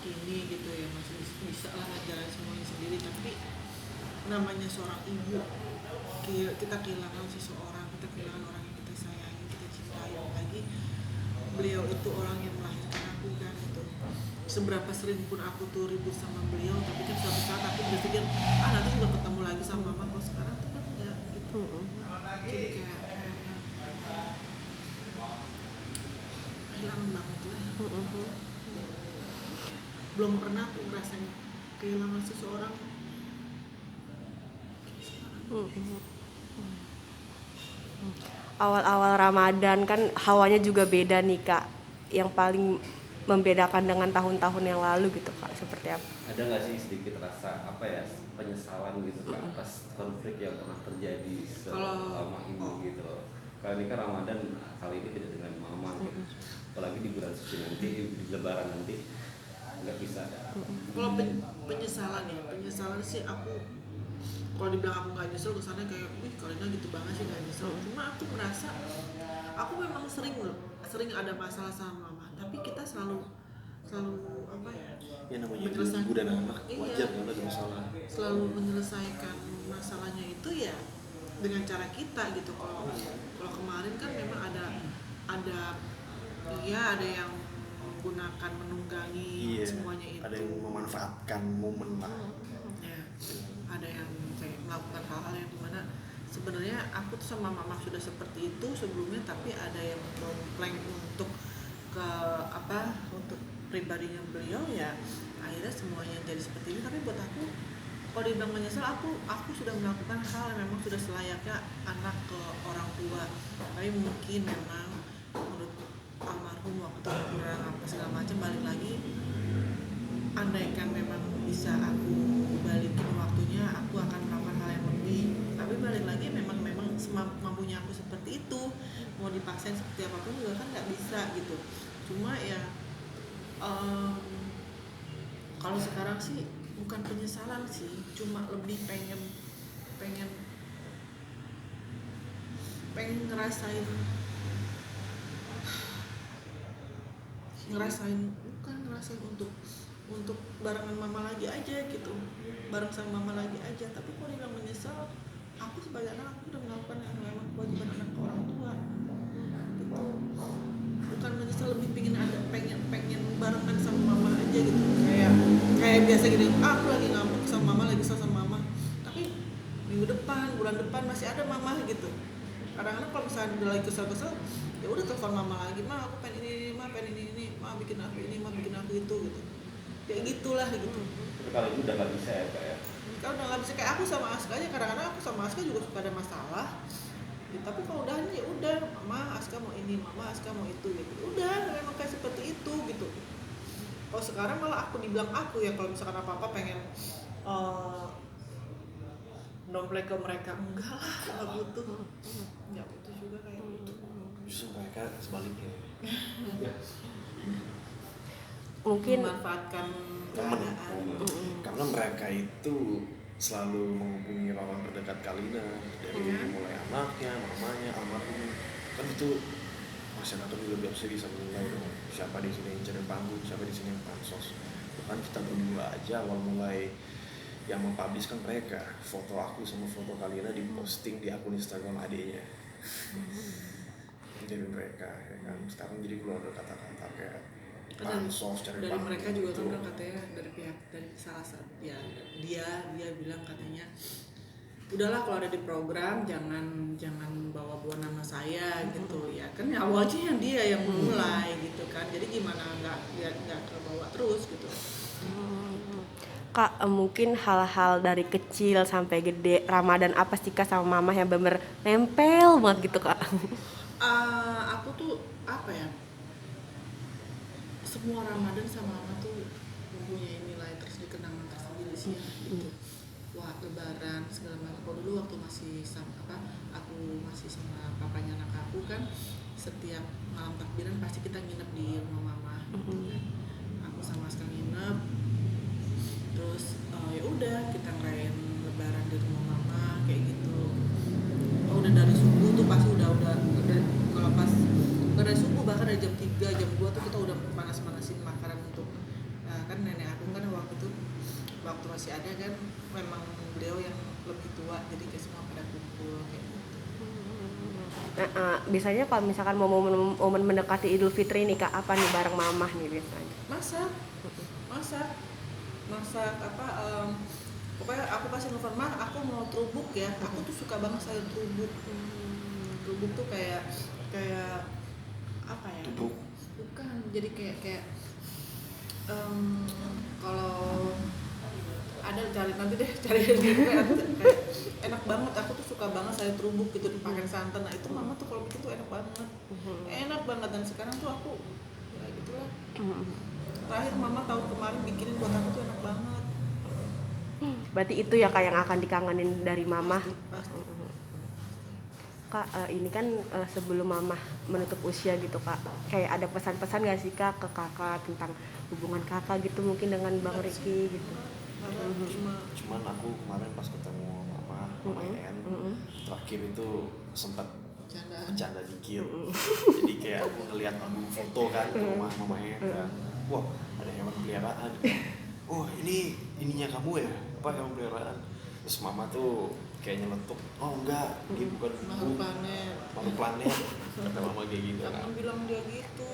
ini gitu ya, masih bisa lah ngejalanin semuanya sendiri. Tapi namanya seorang ibu, kita kehilangan seseorang, kita kehilangan orang yang kita sayangi, kita cintai. Apalagi beliau itu orang yang melahirkan aku kan gitu. Seberapa sering pun aku tuh ribut sama beliau, tapi kan suatu saat aku berpikir nanti juga ketemu lagi sama mama. Kalau sekarang tuh kan enggak gitu. Jadi kayak kehilangan banget lah. Belum pernah aku ngerasain kehilangan seseorang. Awal-awal Ramadan kan hawanya juga beda nih Kak. Yang paling membedakan dengan tahun-tahun yang lalu gitu Kak, seperti apa? Ada nggak sih sedikit rasa penyesalan gitu Kak atas konflik yang pernah terjadi selama ini gitu loh? Kalau ini kan Ramadan kali ini tidak dengan mama gitu. Apalagi di bulan suci nanti, di Lebaran nanti nggak bisa. Kalau penyesalan sih aku, kalau dibilang aku nggak nyesel kesannya kayak Kalina gitu banget sih nggak nyesel. Cuma aku merasa aku memang sering ada masalah sama mama, tapi kita selalu apa ya namanya ibu dan anak wajar kalau ada masalah, selalu menyelesaikan masalahnya itu ya dengan cara kita gitu. Kalau kemarin kan memang ada yang menggunakan menunggangi semuanya itu, ada yang memanfaatkan momen lah ya, ada yang kayak melakukan hal-hal yang dimana sebenarnya aku tuh sama mama sudah seperti itu sebelumnya, tapi ada yang mempleng untuk untuk pribadinya beliau, ya akhirnya semuanya jadi seperti ini. Tapi buat aku, kalau dibilang menyesal, aku sudah melakukan hal yang memang sudah selayaknya anak ke orang tua. Tapi mungkin memang menurut almarhum waktu kurang apa segala macam, balik lagi, andaikan memang bisa aku balikin waktunya, aku akan melakukan hal yang lebih. Tapi balik lagi memang semampunya aku seperti itu, mau dipaksain seperti apapun juga kan nggak bisa gitu. Cuma ya kalau sekarang sih bukan penyesalan sih, cuma lebih pengen ngerasain untuk barengan mama lagi aja gitu, bareng sama mama lagi aja. Tapi kalau dibilang menyesal, aku sebagai anak, aku udah melakukan yang memang kewajiban anak ke orang tua gitu. Bukan menyesal, lebih pengen barengan sama mama aja gitu. Kayak biasa gini, aku lagi ngambek sama mama, lagi kesel sama mama, tapi bulan depan masih ada mama gitu. Kadang-kadang kalau misalnya udah lagi kesel ya udah telepon mama lagi, ma aku pengen ini, ma bikin aku ini, ma bikin aku itu gitu. Kayak gitulah gitu. Tapi kalau itu udah nggak bisa ya Kak ya? Kalau udah nggak bisa, kayak aku sama Aska aja, kadang-kadang aku sama Aska juga suka ada masalah ya, tapi kalau udah ya udah, mama Aska mau ini, mama Aska mau itu gitu, udah memang kayak seperti itu gitu. Kalau sekarang malah aku dibilang aku ya, kalau misalkan apa-apa pengen nomplek ke mereka, enggak lah, nggak butuh juga kayak gitu. Justru mereka sebaliknya Mungkin memanfaatkan keadaan. karena mereka itu selalu menghubungi lawan terdekat Kalina, dari mulai anaknya, mamanya, almarhum. Kan itu masyarakat juga biasa bisa menilai dong, siapa di sini yang cari panggung, siapa di sini yang pansos. Bahkan kita berdua aja awal mulai yang mempublish kan mereka, foto aku sama foto Kalina diposting di akun Instagram adiknya. Jadi mereka ya kan, sekarang jadi keluar kata-kata kayak pansos cari dari panggung mereka juga gitu. kan katanya dari salah satu ya, dia bilang katanya, udahlah kalau ada di program jangan bawa nama saya gitu ya kan. Awalnya dia yang mulai gitu kan, jadi gimana nggak kebawa terus gitu. Kak, mungkin hal-hal dari kecil sampai gede Ramadan apa sih Kak sama mama yang bener nempel banget gitu Kak? Aku tuh apa ya, semua Ramadan sama mama tuh mempunyai nilai kenangan tersendiri sih ya, gitu. Wah, Lebaran segala macam. Kalau dulu waktu aku masih sama papanya anak aku kan, setiap malam takbiran pasti kita nginep di rumah mama gitu kan. Aku sama Aska nginep, terus ya udah kita ngerayain Lebaran di rumah mama kayak gitu. Udah dari subuh tuh pasti udah kalau pas dari subuh, bahkan dari jam 3, jam 2 tuh kita udah panas-manasin makanan untuk kan nenek aku kan waktu masih ada kan memang beliau yang lebih tua, jadi kayak semua pada kumpul kayak gitu. Biasanya kalau misalkan mau momen mendekati Idul Fitri nih Kak, apa nih bareng mamah nih biasanya? Masak apa, pokoknya aku pasti nelfon, mah aku mau trubuk ya, aku tuh suka banget sayur trubuk. Trubuk tuh kayak apa ya? Tubuh. Bukan, jadi kayak kalau ada cari kayak enak banget. Aku tuh suka banget sayur trubuk gitu dipakai santan. Nah itu mama tuh kalau begitu enak banget. Dan sekarang tuh aku ya gitulah. Terakhir mama tahun kemarin bikinin buat aku tuh enak banget. Berarti itu ya Kak yang akan dikangenin dari mamah. Pasti. Kak, ini kan sebelum mamah menutup usia gitu Kak, kayak ada pesan-pesan gak sih Kak ke kakak tentang hubungan kakak gitu mungkin dengan Bang Ricky gitu? Cuman aku kemarin pas ketemu mama En, terakhir itu sempat bercanda dikit. Jadi kayak aku ngeliat album foto kan ke rumah mama En kan, wah ada hewan peliharaan. Oh ininya kamu ya, apa hewan peliharaan? Terus mama tuh kayak nyeletuk, oh enggak, dia bukan Makhluk planet. Kata mama kayak gitu kan. Jangan bilang dia gitu,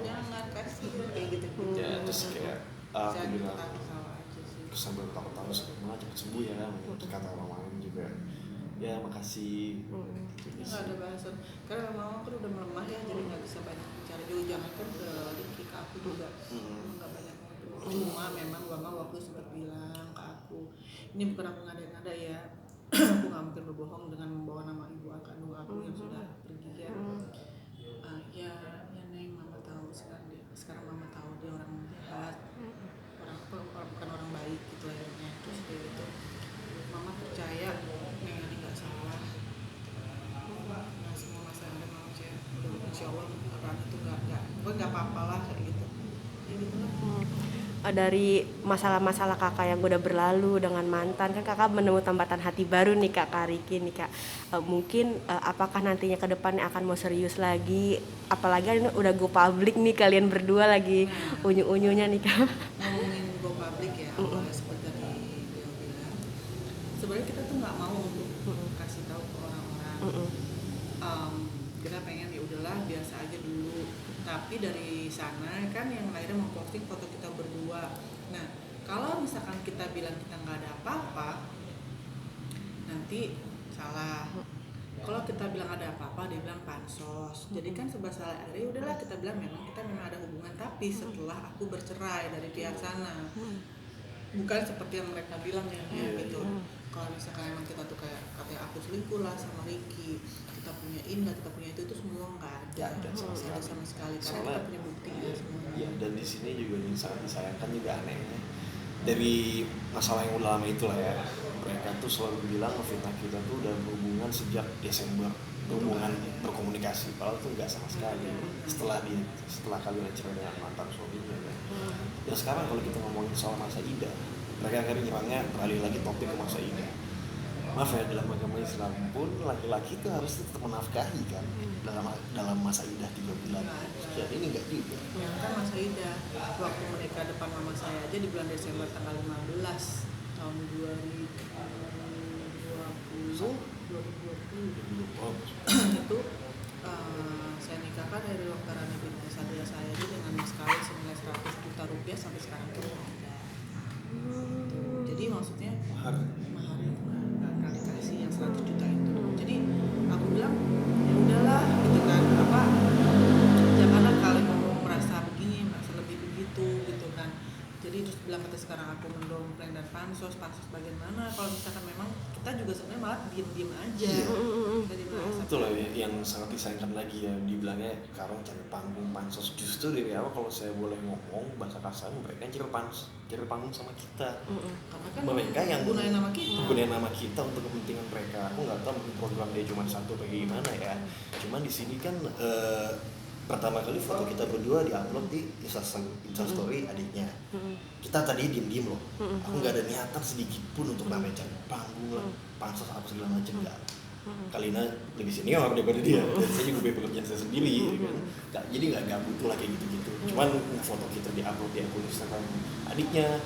jangan kasih kayak gitu. Ya terus kayak aku bilang, salah aja sih. terus sambil tahu semua cepet sembuh ya, kata mama En juga. Ya makasih. Nggak ada bahasan, karena mama kan udah melemah ya, jadi nggak bisa banyak bicara juga. Jangan kan ke Ricky, ke aku juga nggak banyak ngobrol. Cuma memang mama waktu sempat bilang ke aku, ini bukan aku ngada-ngada ya. Aku nggak mungkin berbohong dengan membawa nama ibu kandung aku yang sudah pergi ya. Ya Neng, mama tahu sekarang mama tahu dia orang jahat, bukan orang baik gitu akhirnya. Terus kayak gitu, mama percaya Neng ini nggak salah. Nah, semua masalah yang ada mama percaya, insya Allah orang itu nggak apa-apa lah kayak gitu. Ya gitu lah. Dari masalah-masalah kakak yang udah berlalu dengan mantan, kan kakak menemukan tambatan hati baru nih Kak Ricky nih Kak. Mungkin apakah nantinya ke depannya akan mau serius lagi, apalagi ini udah go public nih kalian berdua lagi unyu-unyunya nih Kak. Ngomongin go public ya, awalnya seperti tadi dia bilang, sebenarnya kita tuh nggak mau untuk kasih tahu ke orang-orang. Kita pengen ya udahlah biasa aja dulu, tapi dari sana kan yang akhirnya memposting foto kita berdua. Nah kalau misalkan kita bilang kita nggak ada apa-apa, nanti salah. Kalau kita bilang ada apa-apa, dia bilang pansos. Jadi kan serba salah. Akhirnya udahlah kita bilang kita memang ada hubungan, tapi setelah aku bercerai dari pihak sana, bukan seperti yang mereka bilang ya gitu. Kalau misalkan emang kita tuh kayak katanya aku selingkuh lah sama Ricky, kita punya kita punya itu semua nggak ada sama sekali, karena kita punya bukti ya semuanya. Ya, dan di sini juga yang sangat disayangkan juga anehnya dari masalah yang udah lama itulah ya, mereka tuh selalu bilang ngefitnah kita tuh udah berhubungan sejak Desember, berhubungan berkomunikasi, padahal tuh nggak sama sekali. Setelah kalian cerai dengan mantan suaminya kan. Dan sekarang kalau kita ngomongin soal masa idah, mereka akhirnya nyerangnya beralih lagi topik ke masa idah. Maaf ya, dalam agama Islam pun laki-laki itu harus tetap menafkahi kan dalam masa idah 3 bulan. Jadi ini enggak juga. Yang kan masa idah waktu menikah depan mama saya aja di bulan Desember tanggal 15 tahun 2020 itu saya nikahkan dari Dr. Rani binti Sadria saya aja dengan mas kawin senilai 100 juta rupiah sampai sekarang tuh ada. Jadi maksudnya mahar nggak dikasih yang 100 juta itu. Jadi aku bilang ya udahlah gitu kan, janganlah kalian merasa begini, merasa lebih begitu gitu kan. Jadi terus bilang kata sekarang aku mendompleng dan pansos bagaimana, kalau misalkan memang kita juga sebenarnya malah diem aja. Itulah yang sangat disayangkan lagi ya, dibilangnya sekarang cari panggung pansos. Justru dari awal kalau saya boleh ngomong bahasa kasar, mereka cari panggung sama kita. Karena kan mereka yang gunain nama kita untuk kepentingan mereka. Aku nggak tahu mungkin program dia cuma satu bagaimana ya. Cuman di sini kan pertama kali foto kita berdua diupload di Instastory adiknya. Kita tadi diem loh. Aku nggak ada niatan sedikit pun untuk namanya cari panggung lah, pansos apa segala macam nggak. Kalina lebih senior daripada dia, dan saya juga punya pekerjaan saya sendiri, kan. Jadi nggak butuh lah kayak gitu-gitu. Cuman foto kita diupload di akun Instagram adiknya,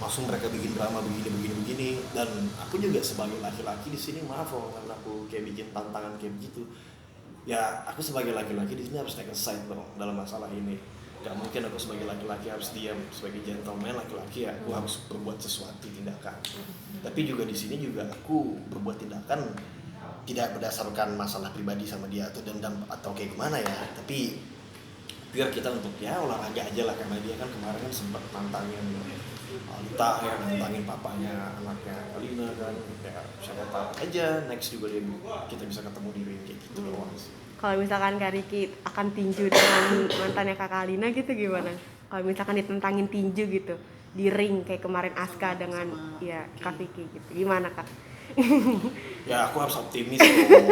langsung mereka bikin drama begini, dan aku juga sebagai laki-laki di sini, maaf kalau karena aku kayak bikin tantangan kayak begitu. Ya aku sebagai laki-laki di sini harus take a side dong dalam masalah ini. Gak mungkin aku sebagai laki-laki harus diam, sebagai gentleman laki-laki ya aku harus berbuat sesuatu tindakan. Tapi juga di sini juga aku berbuat tindakan tidak berdasarkan masalah pribadi sama dia atau dendam atau kayak gimana ya, tapi biar kita untuk ya olahraga aja lah, karena dia kan kemarin kan sempat nantangin Alita ya, nantangin papanya anaknya Kalina kan, ya siapa tahu aja next juga kita bisa ketemu di ring kayak gitu doang sih. Kalau misalkan Kak Riki akan tinju dengan mantannya Kak Kalina gitu gimana? Kalau misalkan ditentangin tinju gitu di ring kayak kemarin Aska dengan ya Kak Vicky gitu, gimana Kak? Ya aku harus optimis dong.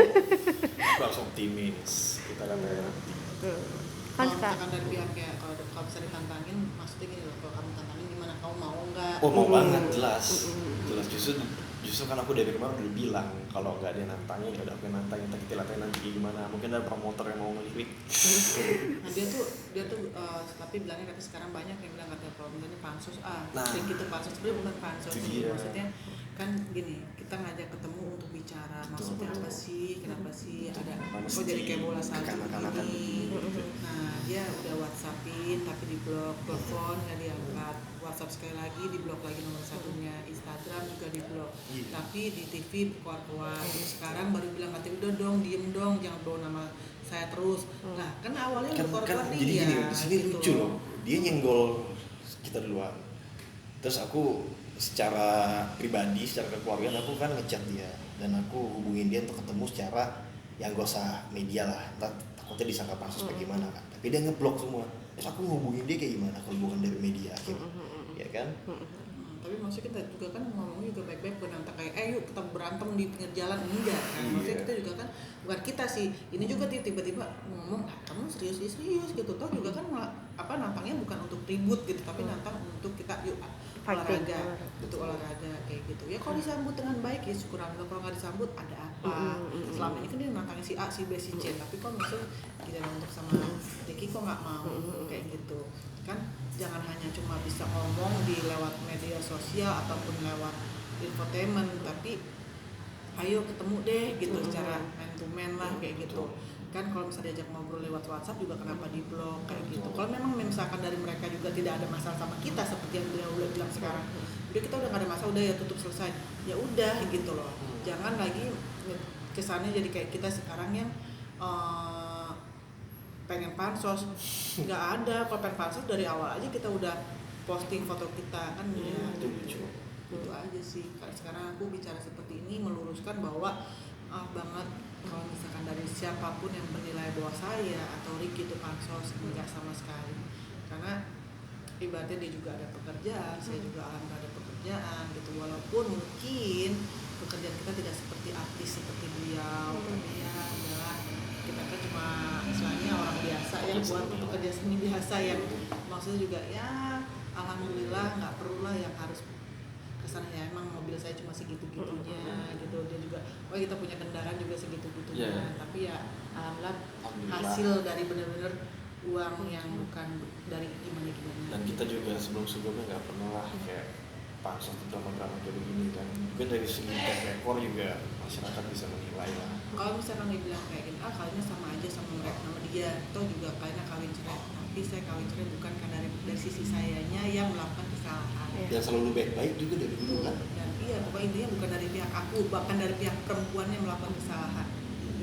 Aku harus optimis. Kita kan Kan Kalau Kak, misalkan dari pihaknya, kalau bisa ditantangin, maksudnya gini loh, kalau kamu tantangin gimana, kamu mau nggak? oh mau banget, jelas justru kan aku dari kemarin udah bilang kalau nggak ada yang nantangin ya udah aku yang nantangin, kita latihan nanti gimana, mungkin ada promotor yang mau ngelirik. Nah dia tuh tapi bilangnya katanya sekarang banyak yang bilang katanya kalau misalnya pansus kayak gitu, pansus sebenarnya bukan pansus sih, maksudnya kan gini, kita ngajak ketemu untuk bicara, maksudnya apa sih, kenapa sih ada kok jadi kayak bola salju gini. Nah dia udah WhatsAppin tapi di blok, telepon nggak diangkat, WhatsApp sekali lagi di blok lagi nomor satunya, Instagram juga di blok, tapi di TV keluar-keluar. Sekarang baru bilang katanya udah dong, diem dong, jangan bawa nama saya terus. Nah kan awalnya udah keluar-keluar nih Jadi ya gini, di sini gitu lucu loh, dia nyenggol kita duluan, terus aku secara pribadi, secara kekeluargaan aku kan ngechat dia dan aku hubungin dia untuk ketemu secara yang gak usah media lah, takutnya disangka pansus bagaimana kan, tapi dia ngeblok semua. Terus aku ngehubungin dia kayak gimana kalau bukan dari media akhirnya, ya kan? Tapi maksudnya kita juga kan ngomongnya juga baik-baik, bukan nanti kayak yuk kita berantem di pinggir jalan, enggak kan. Maksudnya kita juga kan, bukan kita sih, ini juga dia tiba-tiba ngomong kamu serius gitu, toh juga kan nantangnya bukan untuk ribut gitu, tapi nantang untuk kita yuk olahraga, itu olahraga kayak gitu. Ya kalau disambut dengan baik ya syukur alhamdulillah, kalau nggak disambut ada apa. Selama ini kan dia nantangin si A, si B, si C, tapi kok misalnya kita untuk sama Ricky kok nggak mau kayak gitu kan. Jangan hanya cuma bisa ngomong di lewat media sosial ataupun lewat infotainment, tapi ayo ketemu deh gitu secara man to man lah kayak gitu kan. Kalau misalnya diajak ngobrol lewat WhatsApp juga kenapa di blok kayak gitu. Kalau memang misalkan dari mereka juga tidak ada masalah sama kita seperti yang beliau udah bilang sekarang, udah kita udah gak ada masalah, udah ya tutup selesai, ya udah gitu loh. Jangan lagi kesannya jadi kayak kita sekarang yang pengen pansos, nggak ada. Kalau pengen pansos dari awal aja kita udah posting foto kita kan, ya itu aja sih. Sekarang aku bicara seperti ini meluruskan bahwa banget kalau misalkan dari siapapun yang menilai bahwa saya atau Ricky itu pansos, enggak sama sekali. Karena ibaratnya dia juga ada pekerjaan, saya juga alhamdulillah ada pekerjaan gitu. Walaupun mungkin pekerjaan kita tidak seperti artis seperti beliau, tapi ya adalah kita kan cuma istilahnya orang biasa ya, buat pekerja seni biasa yang maksudnya juga ya alhamdulillah nggak perlu lah yang harus kesana ya. Emang mobil saya cuma segitu-gitunya gitu, dia juga kita punya kendaraan juga segitu-gitunya, tapi ya alhamdulillah hasil dari benar-benar uang yang bukan dari gimana. Dan kita juga sebelumnya nggak pernah lah kayak pansos drama-drama kayak begini kan. Mungkin dari segi track record juga masyarakat bisa menilai lah. Kalau misalkan dia bilang kayak gini, kalinya sama aja sama mereka, sama dia, toh juga kalinya kawin cerai. Tapi saya kawin cerai bukan karena dari sisi sayanya yang melakukan kesalahan. Dan selalu baik-baik juga dari dulu kan. Dan iya, pokoknya intinya bukan dari pihak aku, bahkan dari pihak perempuan yang melakukan kesalahan.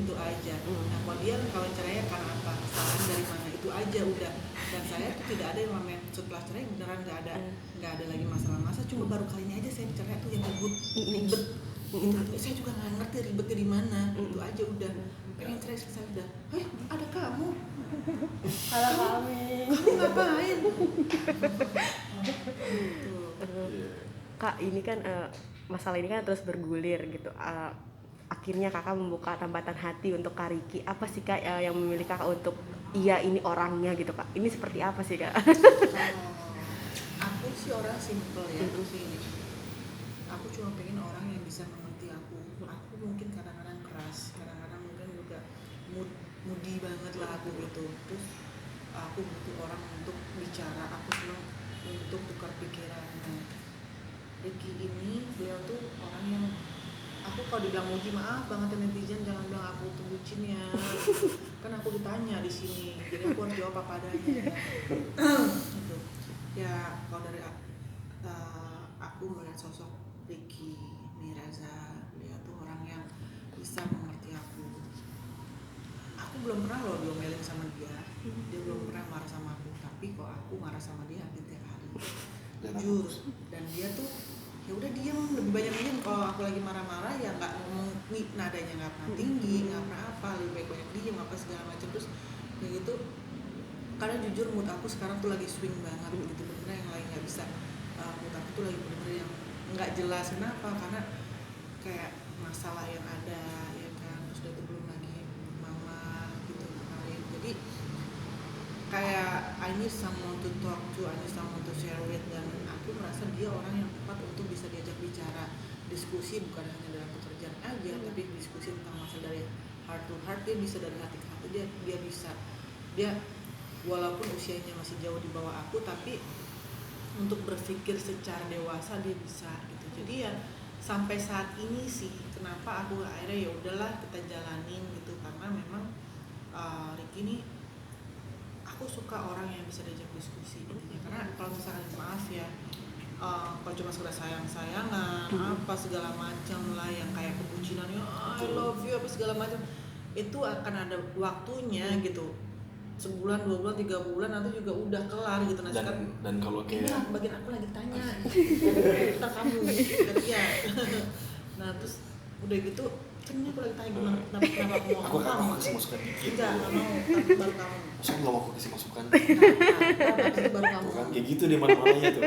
Itu aja. Nah kalau dia kawin cerai karena apa? Kesalahan dari mana? Itu aja udah. Dan saya tuh tidak ada yang namanya setelah cerai beneran nggak ada lagi masalah-masalah. Cuma baru kali ini aja saya cerai tuh yang ribet. Itu saya juga nggak ngerti ribetnya di mana. Itu aja udah. Pengen cerai saya udah. Ada kamu. halo kami. Kamu ngapain? Kak, ini kan masalah ini kan terus bergulir gitu. Akhirnya kakak membuka tambatan hati untuk Kak Riki. Apa sih Kak yang memilih kakak untuk iya ini orangnya gitu Kak? Ini seperti apa sih Kak? Aku sih orang simple ya, aku sih ini. aku cuma pengen orang yang bisa mengerti aku mungkin kadang-kadang keras, kadang-kadang mungkin juga moody banget lah aku gitu, terus aku butuh orang untuk bicara, aku senang untuk tukar pikiran. Nah, Ricky ini beliau tuh orang yang aku kalau dibilang muji, maaf banget ya netizen, jangan bilang aku tuh bucin ya. Kan aku ditanya di sini, jadi aku harus jawab apa adanya. Gitu. Ya kalau dari aku melihat sosok Ricky Miraza, dia tuh orang yang bisa mengerti aku. Aku belum pernah loh diomelin sama dia belum pernah marah sama aku, tapi kok aku marah sama dia hampir tiap hari. Jujur. Dan dia tuh ya udah diam, lebih banyak diam. Kalau aku lagi marah-marah ya nggak ngomong, nadanya nggak pernah tinggi, nggak pernah apa, lebih baik banyak diam apa segala macam. Terus kayak gitu, karena jujur mood aku sekarang tuh lagi swing banget gitu, bener yang lain nggak bisa. Mood aku tuh lagi bener-bener yang nggak jelas. Kenapa? Karena kayak masalah yang ada ya kan, terus udah itu belum lagi mama gitu kemarin. Jadi kayak I need someone to talk to, I need someone to share with, dan aku merasa dia orang yang tepat untuk bisa diajak bicara, diskusi bukan hanya dalam pekerjaan aja, tapi diskusi tentang masalah dari heart to heart. Dia bisa dari hati ke hati, dia bisa, dia walaupun usianya masih jauh di bawah aku, tapi untuk berpikir secara dewasa dia bisa gitu. Jadi ya sampai saat ini sih kenapa aku akhirnya ya udahlah kita jalanin gitu, karena memang Ricky ini aku suka orang yang bisa diajak diskusi intinya. Karena kalau misalkan maaf ya, kalau cuma sekedar sayang-sayangan apa segala macam lah yang kayak kebucinannya I love you apa segala macam, itu akan ada waktunya gitu, sebulan, 2 bulan, 3 bulan nanti juga udah kelar gitu. Nah sekarang dan kalau kayak ini bagian aku lagi tanya ntar kamu ya. Nah terus udah gitu kan ini aku lagi tanya gimana, kenapa aku mau aku kasih masukan dikit. enggak mau, baru kamu. Masa nggak mau aku kasih masukan? Nah, baru kamu. Bukan kayak gitu deh mana-mananya tuh.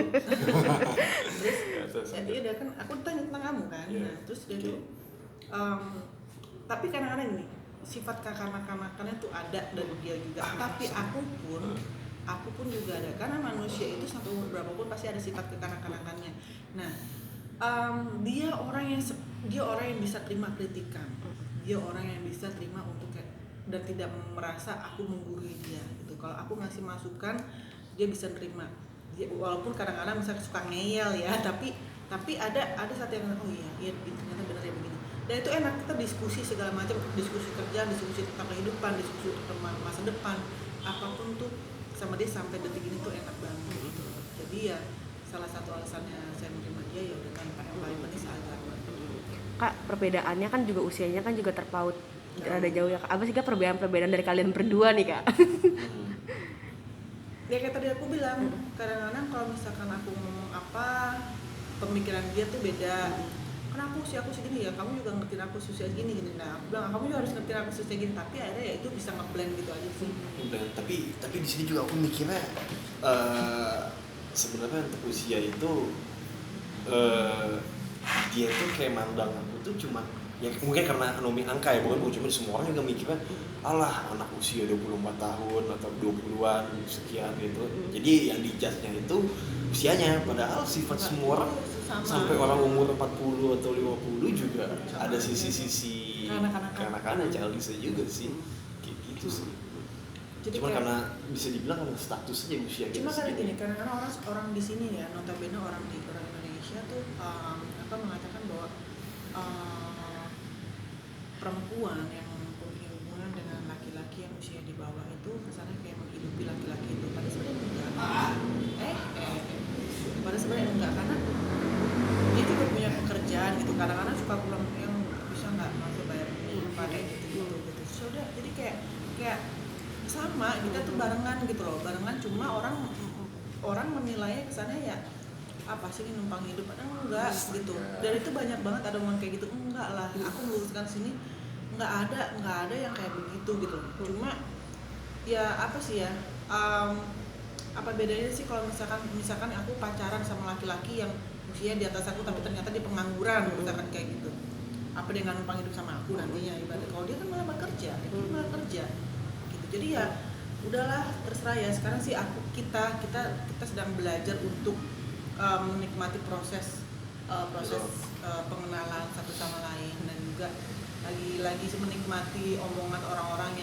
Terus ya udah kan aku tanya tentang kamu kan. Yeah. Nah, terus dia tuh tapi kadang-kadang ini sifat kekanak-kanakannya tuh ada dari dia juga. Tapi aku pun juga ada, karena manusia itu sampai umur berapapun pasti ada sifat kekanak-kanakannya. Nah, dia orang yang bisa terima kritikan. Dia orang yang bisa terima untuk dan tidak merasa aku menggurui dia gitu. Kalau aku ngasih masukan, dia bisa terima. Dia, walaupun kadang-kadang misalnya suka ngeyel ya, tapi ada saat yang oh iya ternyata benar ya begini. Dan itu enak, kita diskusi segala macam, diskusi kerjaan, diskusi tentang kehidupan, diskusi tentang masa depan, apapun tuh sama dia sampai detik ini tuh enak banget gitu. Jadi ya salah satu alasannya saya menerima dia ya udah tanpa yang paling penting seagama. Kak, perbedaannya kan juga usianya kan juga terpaut ada jauh ya Kak. Apa sih Kak perbedaan dari kalian berdua nih Kak? Ya kayak tadi aku bilang, kadang-kadang kalau misalkan aku ngomong apa, pemikiran dia tuh beda. Karena aku segini ya, kamu juga ngertiin aku usia gini. Nah aku bilang kamu juga harus ngertiin aku usia gini, tapi akhirnya ya itu bisa nge-blend gitu aja sih. Tapi di sini juga aku mikirnya sebenarnya untuk usia itu dia tuh kayak mandang aku tuh cuma ya mungkin karena anomi angka ya, bukan cuma semua orang juga mikirnya alah anak usia 24 tahun atau 20-an sekian gitu. Jadi yang dijudge-nya itu usianya, padahal sifat semua orang sama. Sampai orang umur 40 atau 50 juga sama. Ada sisi-sisi kanak-kanak childish juga sih. Kayak gitu sih. Jadi cuma kayak, karena bisa dibilang karena statusnya usia gitu. Cuma karena gini, karena orang di sini ya, notabene orang Indonesia tuh mengatakan bahwa perempuan yang mempunyai hubungan dengan laki-laki yang usia di bawah itu kesannya kayak menghidupi laki-laki itu. Padahal sebenarnya enggak. Padahal sebenarnya enggak, karena dia juga punya pekerjaan gitu. Kadang-kadang suka pulang yang bisa nggak masuk bayar pakai gitu. Sudah, jadi kayak sama, kita tuh barengan gitu loh, cuma orang menilainya kesannya ya apa sih ini numpang hidup, padahal enggak gitu. Dan itu banyak banget ada orang kayak gitu, enggak lah, aku meluruskan sini enggak ada yang kayak begitu gitu. Cuma ya apa sih ya, apa bedanya sih kalau misalkan aku pacaran sama laki-laki yang usia di atas aku tapi ternyata dia pengangguran misalkan kayak gitu, apa dia nggak numpang hidup sama aku nantinya ibarat. Kalau dia kan malah bekerja, dia malah kerja gitu. Jadi ya udahlah terserah ya. Sekarang sih kita sedang belajar untuk menikmati proses proses pengenalan satu sama lain, dan juga lagi menikmati omongan orang-orang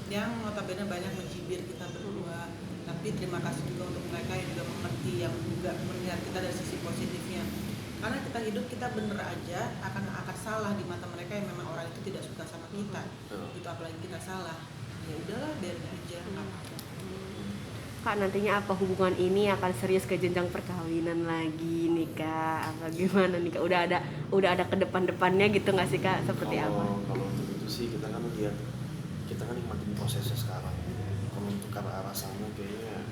yang notabene banyak mencibir kita berdua. Tapi terima kasih juga untuk mereka yang juga mengerti, yang juga melihat kita dari sisi positifnya. Karena kita hidup, kita bener aja akan salah di mata mereka yang memang orang itu tidak suka sama kita. Itu apalagi kita salah. Ya udahlah, biarin aja, nggak apa-apa. Kak, nantinya apa hubungan ini akan serius ke jenjang perkawinan lagi nih Kak? Apa gimana nih Kak? Udah ada ke depannya gitu nggak sih Kak? Seperti apa? Kalau untuk itu sih kita kan lihat, kita kan nikmatin prosesnya sekarang. Kalau untuk ke arah sana kayaknya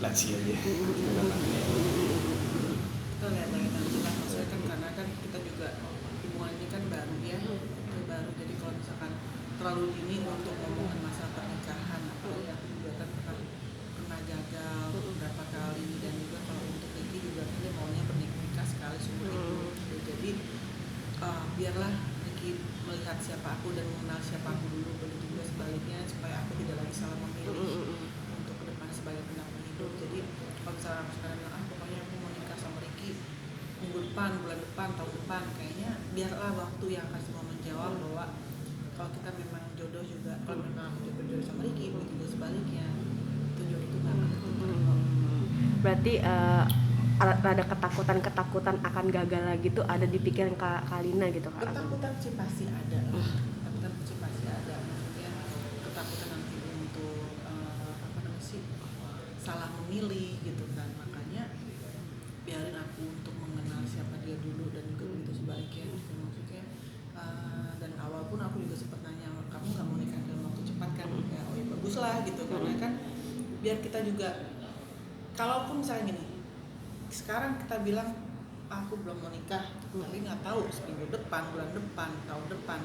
let's see aja. Kita lihat lagi nanti lah, maksudnya kan karena kan kita juga hubungan ini kan baru ya, itu baru. Jadi kalau misalkan terlalu dini untuk ngomongin masa pernikahan, apalagi aku juga kan pernah gagal beberapa kali, dan juga kalau untuk Ricky juga dia maunya bernikah sekali seumur hidup. Jadi biarlah Ricky melihat siapa aku dan mengenal siapa aku dulu, begitu juga sebaliknya, supaya aku tidak lagi salah memilih untuk ke depan sebagai pendamping hidup. Jadi kalau misalnya aku sekarang bilang pokoknya aku mau nikah sama Ricky minggu depan, bulan depan, tahun depan, kayaknya biarlah waktu yang akan semua menjawab bahwa kalau kita memang jodoh juga, kalau memang jodoh sama Ricky, begitu juga sebaliknya, itu jodoh itu nggak akan ketemu. Berarti ada ketakutan akan gagal lagi tuh ada di pikiran Kak Lina gitu Kak? Ketakutan sih pasti ada lah, ketakutan sih pasti ada, maksudnya ketakutan nanti untuk salah memilih gitu kan. Makanya biarin aku untuk mengenal siapa dia dulu, dan juga begitu sebaliknya gitu, maksudnya dan awal pun aku juga sempat nanya, kamu nggak mau nikah dalam waktu cepat kan? Ya oh ya bagus lah gitu, karena kan biar kita juga, kalaupun misalnya gini, sekarang kita bilang aku belum mau nikah, tapi nggak tahu seminggu depan, bulan depan, tahun depan,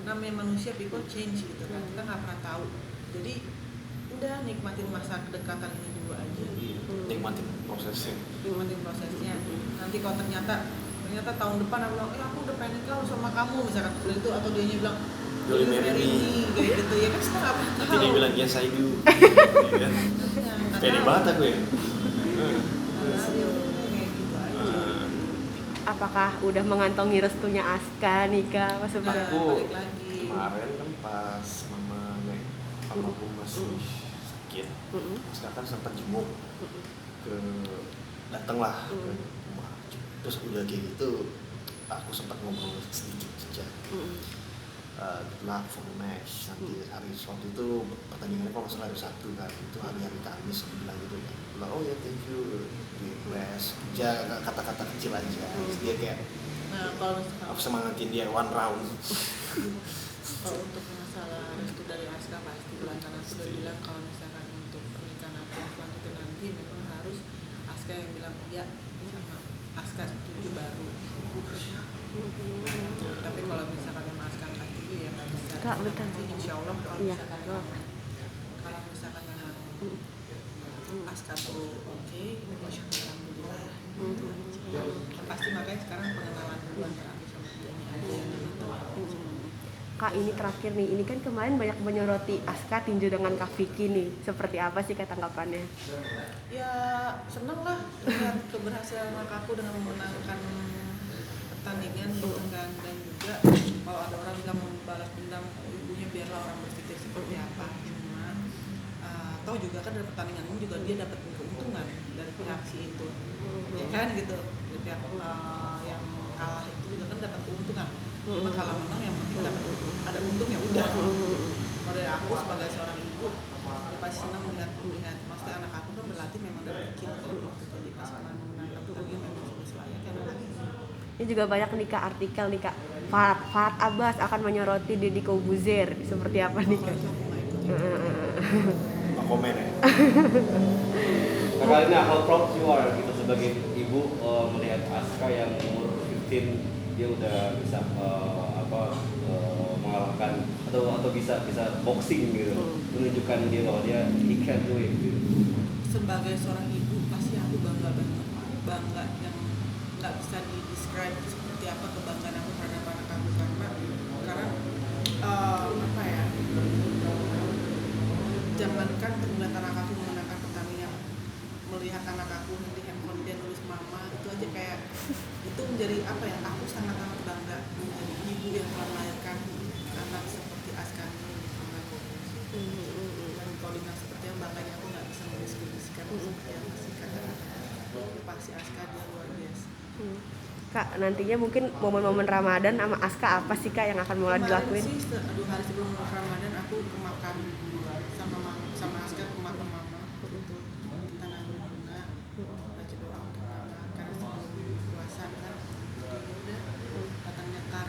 namanya manusia, people change gitu kan, kita nggak pernah tahu. Jadi udah nikmatin masa kedekatan ini dulu aja, Nikmatin prosesnya. Nanti kalau ternyata tahun depan aku bilang, aku udah pengen nikah sama kamu misalkan seperti itu, atau dianya bilang Will you marry me? kayak gitu ya kan, kita nggak pernah tahu. Nanti dia bilang yes I do. Ya. Pede banget aku ya. Kayak gitu aja. Apakah udah mengantongi restunya Aska nih Kak? Maksudnya Aku balik lagi. kemarin kan pas papaku masih sakit, Aska kan sempat jenguk dateng lah ke rumah. Terus udah kayak gitu aku sempat ngobrol sedikit saja. Good luck for the match. Nanti hari waktu itu pertandingannya kalau nggak salah hari Sabtu kan, itu hari Kamis aku bilang gitu kan. Bilang, oh ya thank you, bless. Jaga kata-kata kecil aja. Terus dia kayak Kalau misalkan aku semangatin dia one round. kalau untuk masalah restu dari Aska pasti bulan, karena aku udah bilang kalau misalkan untuk pernikahan aku yang selanjutnya nanti memang harus Aska yang bilang iya, sama Aska setuju baru. Tapi kalau misalkan memang Aska nggak setuju ya nggak bisa. Kak, betul. Nanti insya Allah kalau Iya. misalkan memang Aska tuh oke, alhamdulillah. Pasti makanya sekarang pengenalan dulu antara aku sama dia ini aja yang gitu. Kak, ini terakhir nih, ini kan kemarin banyak menyoroti Aska tinju dengan Kak Vicky nih. Seperti apa sih Kak tanggapannya? Ya seneng lah lihat keberhasilan anak aku dengan memenangkan pertandingan gitu kan, dan juga kalau ada orang bilang membalas dendam ibunya, biarlah orang berpikir seperti apa. Cuma toh juga kan dari pertandingan ini juga dia dapat keuntungan dari pihak si itu, ya kan gitu, dari pihak yang kalah itu juga kan dapat keuntungan. Cuma kalau menang yang penting dapat ada untung ya udah. Kalau dari aku sebagai seorang ibu ya pasti senang melihat maksudnya anak aku kan berlatih memang dari kecil kan, jadi pas menangkap pertandingan memang sudah selayaknya anak aku. Ini juga banyak nih Kak artikel nih Kak. Farhad Abbas akan menyoroti Deddy Corbuzier. Seperti apa nih Kak? Kalau itu aku nggak ikut. Nggak komen ya. Kakak Lina, how proud you are gitu sebagai ibu melihat Aska yang umur 15 dia udah bisa mengalahkan atau bisa boxing gitu, menunjukkan dia bahwa dia he can do it gitu. Sebagai seorang ibu pasti aku bangga banget, bangga yang nggak bisa di-describe seperti apa kebanggaan aku terhadap anak aku, karena apa ya, jangankan untuk melihat anak aku memenangkan pertandingan, melihat anak aku nanti handphone dia nulis mama itu aja kayak apa ya, aku sangat bangga menjadi ibu yang telah melahirkan anak seperti Aska ini gitu kan. Dan kalau dibilang seperti yang bangganya aku nggak bisa mendeskripsikan seperti apa sih, karena pasti Aska dia luar biasa. Kak, nantinya mungkin momen-momen Ramadan sama Aska apa sih Kak yang akan mulai dilakuin? Kemarin sih 2 hari sebelum Ramadan aku ke makam sama Aska, ke makam mama untuk tanah bunga, baca doa untuk mama karena sebelum puasa kan udah datang nyekar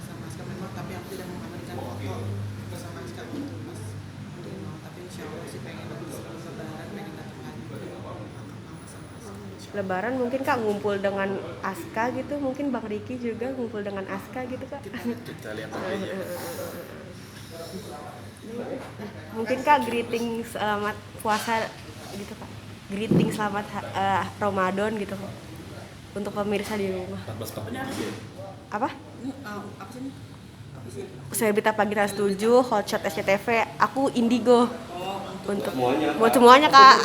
sama Aska memang, tapi aku tidak mengambilkan foto bersama Aska untuk pas di rumah, tapi insya Allah sih pengen sebelum Lebaran pengen datang lagi ke makam mama sama Aska. Lebaran mungkin Kak ngumpul dengan Aska gitu, mungkin Bang Riki juga ngumpul dengan Aska gitu Kak. Kita lihat aja. Mungkin Kak greeting selamat puasa gitu Kak. Greeting selamat Ramadan gitu Kak. Untuk pemirsa di rumah. 1443. Apa? Ini apa sih ini? Apa sih? Saya Berita Pagi Trans 7, Hotshot SCTV, aku Indigo. Oh, Untuk semuanya, buat Kak. semuanya Kak.